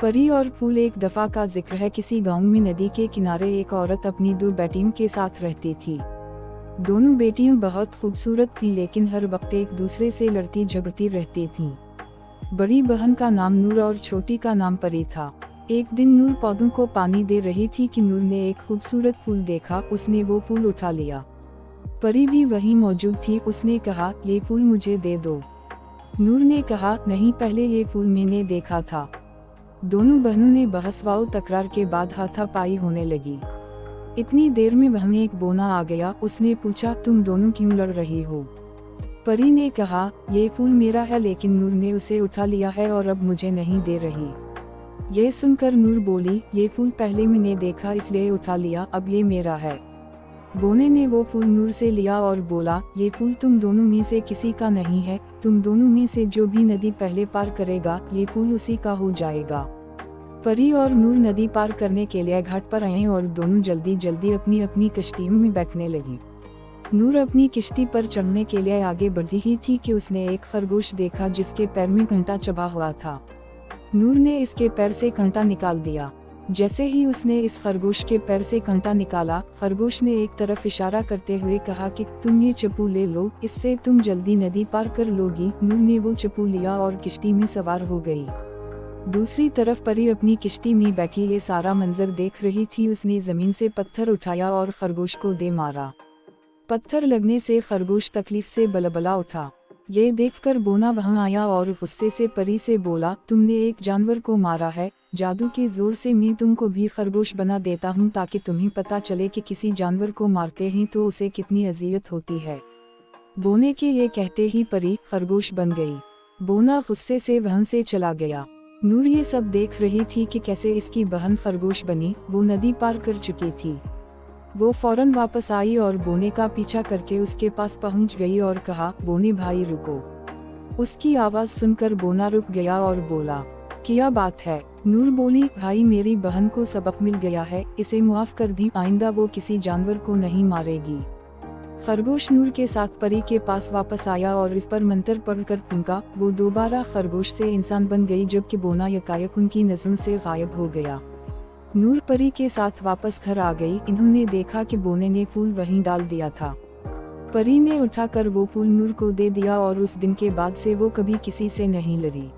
परी और फूल। एक दफा का जिक्र है, किसी गांव में नदी के किनारे एक औरत अपनी 2 बेटियों के साथ रहती थी। दोनों बेटियां बहुत खूबसूरत थीं, लेकिन हर वक्त एक दूसरे से लड़ती झगड़ती रहती थीं। बड़ी बहन का नाम नूर और छोटी का नाम परी था। एक दिन नूर पौधों को पानी दे रही थी कि नूर ने एक खूबसूरत फूल देखा। उसने वो फूल उठा लिया। परी भी वहीं मौजूद थी। उसने कहा, ये फूल मुझे दे दो। नूर ने कहा, नहीं, पहले ये फूल मैंने देखा था। दोनों बहनों ने बहस व तकरार के बाद हाथापाई होने लगी। इतनी देर में वहाँ एक बोना आ गया। उसने पूछा, तुम दोनों क्यों लड़ रही हो? परी ने कहा, ये फूल मेरा है, लेकिन नूर ने उसे उठा लिया है और अब मुझे नहीं दे रही। ये सुनकर नूर बोली, ये फूल पहले मैंने देखा इसलिए उठा लिया, अब ये मेरा है। बोने ने वो फूल नूर से लिया और बोला, ये फूल तुम दोनों में से किसी का नहीं है। तुम दोनों में से जो भी नदी पहले पार करेगा, ये फूल उसी का हो जाएगा। परी और नूर नदी पार करने के लिए घाट पर आए और दोनों जल्दी जल्दी अपनी अपनी कश्तियों में बैठने लगी। नूर अपनी किश्ती पर चढ़ने के लिए आगे बढ़ी ही थी कि उसने एक खरगोश देखा जिसके पैर में कांटा चबा हुआ था। नूर ने इसके पैर से कांटा निकाल दिया। जैसे ही उसने इस खरगोश के पैर से कांटा निकाला, खरगोश ने एक तरफ इशारा करते हुए कहा कि तुम ये चप्पू ले लो, इससे तुम जल्दी नदी पार कर लोगी। नूर ने वो चप्पू लिया और किश्ती में सवार हो गई। दूसरी तरफ परी अपनी किश्ती में बैठी ये सारा मंजर देख रही थी। उसने जमीन से पत्थर उठाया और खरगोश को दे मारा। पत्थर लगने से खरगोश तकलीफ से बलबला उठा। ये देखकर बोना वहां आया और गुस्से से परी से बोला, तुमने एक जानवर को मारा है। जादू के जोर से मैं तुमको भी खरगोश बना देता हूँ, ताकि तुम्हें पता चले कि किसी जानवर को मारते ही तो उसे कितनी अजियत होती है। बोने के ये कहते ही परी खरगोश बन गई। बोना गुस्से से वहां से चला गया। नूर ये सब देख रही थी कि कैसे इसकी बहन खरगोश बनी। वो नदी पार कर चुकी थी। वो फौरन वापस आई और बोने का पीछा करके उसके पास पहुंच गई और कहा, बोने भाई रुको। उसकी आवाज सुनकर बोना रुक गया और बोला, क्या बात है? नूर बोली, भाई मेरी बहन को सबक मिल गया है, इसे माफ कर दी, आइंदा वो किसी जानवर को नहीं मारेगी। खरगोश नूर के साथ परी के पास वापस आया और इस पर मंत्र पढ़कर फूंका। वो दोबारा खरगोश से इंसान बन गई, जबकि बोना यकायक उनकी नजरों से गायब हो गया। नूर परी के साथ वापस घर आ गई। इन्होंने देखा कि बोने ने फूल वहीं डाल दिया था। परी ने उठाकर वो फूल नूर को दे दिया और उस दिन के बाद से वो कभी किसी से नहीं लड़ी।